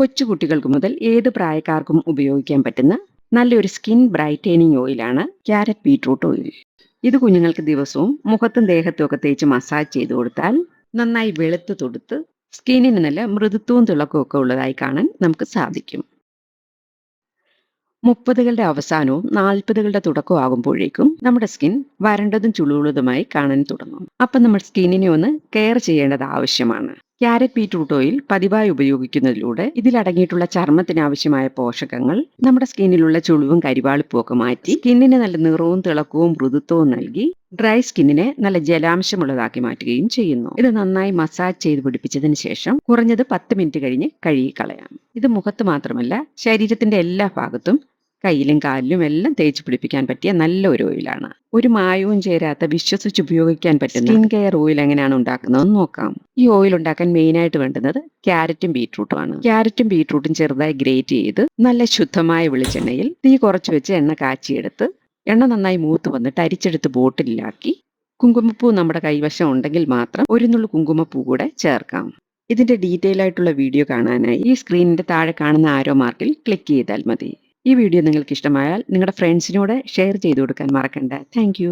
കൊച്ചുകുട്ടികൾക്ക് മുതൽ ഏത് പ്രായക്കാർക്കും ഉപയോഗിക്കാൻ പറ്റുന്ന നല്ലൊരു സ്കിൻ ബ്രൈറ്റനിങ് ഓയിലാണ് ക്യാരറ്റ് ബീട്രൂട്ട് ഓയിൽ. ഇത് കുഞ്ഞുങ്ങൾക്ക് ദിവസവും മുഖത്തും ദേഹത്തും ഒക്കെ തേച്ച് മസാജ് ചെയ്ത് കൊടുത്താൽ നന്നായി വെളുത്ത് തൊടുത്ത് സ്കിന്നിന് നല്ല മൃദുത്വവും തിളക്കവും ഒക്കെ ഉള്ളതായി കാണാൻ നമുക്ക് സാധിക്കും. 30കളുടെ അവസാനവും 40കളുടെ തുടക്കവും ആകുമ്പോഴേക്കും നമ്മുടെ സ്കിൻ വരണ്ടതും ചുളിവുള്ളതുമായി കാണാൻ തുടങ്ങും. അപ്പം നമ്മൾ സ്കിന്നിനെ ഒന്ന് കെയർ ചെയ്യേണ്ടത് ആവശ്യമാണ്. ക്യാരറ്റ് ബീട്രൂട്ട് ഓയിൽ പതിവായി ഉപയോഗിക്കുന്നതിലൂടെ ഇതിലടങ്ങിയിട്ടുള്ള ചർമ്മത്തിന് ആവശ്യമായ പോഷകങ്ങൾ നമ്മുടെ സ്കിന്നിലുള്ള ചുളിവും കരിവാളിപ്പും ഒക്കെ മാറ്റി സ്കിന്നിന് നല്ല നിറവും തിളക്കവും മൃദുത്വവും നൽകി ഡ്രൈ സ്കിന്നിനെ നല്ല ജലാംശമുള്ളതാക്കി മാറ്റുകയും ചെയ്യുന്നു. ഇത് നന്നായി മസാജ് ചെയ്ത് പിടിപ്പിച്ചതിന് ശേഷം കുറഞ്ഞത് 10 മിനിറ്റ് കഴിഞ്ഞ് കഴുകിക്കളയാം. ഇത് മുഖത്ത് മാത്രമല്ല ശരീരത്തിന്റെ എല്ലാ ഭാഗത്തും കയ്യിലും കാലിലും എല്ലാം തേച്ച് പിടിപ്പിക്കാൻ പറ്റിയ നല്ല ഒരു ഓയിലാണ്. ഒരു മായവും ചേരാത്ത വിശ്വസിച്ച് ഉപയോഗിക്കാൻ പറ്റുന്ന സ്കിൻ കെയർ ഓയിൽ എങ്ങനെയാണ് ഉണ്ടാക്കുന്നതെന്ന് നോക്കാം. ഈ ഓയിൽ ഉണ്ടാക്കാൻ മെയിനായിട്ട് വേണ്ടുന്നത് ക്യാരറ്റും ബീട്രൂട്ടുമാണ്. ക്യാരറ്റും ബീട്രൂട്ടും ചെറുതായി ഗ്രേറ്റ് ചെയ്ത് നല്ല ശുദ്ധമായ വെളിച്ചെണ്ണയിൽ തീ കുറച്ച് വെച്ച് എണ്ണ കാച്ചിയെടുത്ത് എണ്ണ നന്നായി മൂത്ത് വന്നിട്ട് അരിച്ചെടുത്ത് ബോട്ടിലാക്കി കുങ്കുമപ്പൂ നമ്മുടെ കൈവശം ഉണ്ടെങ്കിൽ മാത്രം ഒരു നുള്ളു കുങ്കുമപ്പൂ കൂടെ ചേർക്കാം. ഇതിന്റെ ഡീറ്റെയിൽ ആയിട്ടുള്ള വീഡിയോ കാണാനായി ഈ സ്ക്രീനിന്റെ താഴെ കാണുന്ന ആരോ മാർക്കിൽ ക്ലിക്ക് ചെയ്താൽ മതി. ഈ വീഡിയോ നിങ്ങൾക്ക് ഇഷ്ടമായാൽ നിങ്ങളുടെ ഫ്രണ്ട്സിനോട് ഷെയർ ചെയ്ത് കൊടുക്കാൻ മറക്കണ്ട. താങ്ക്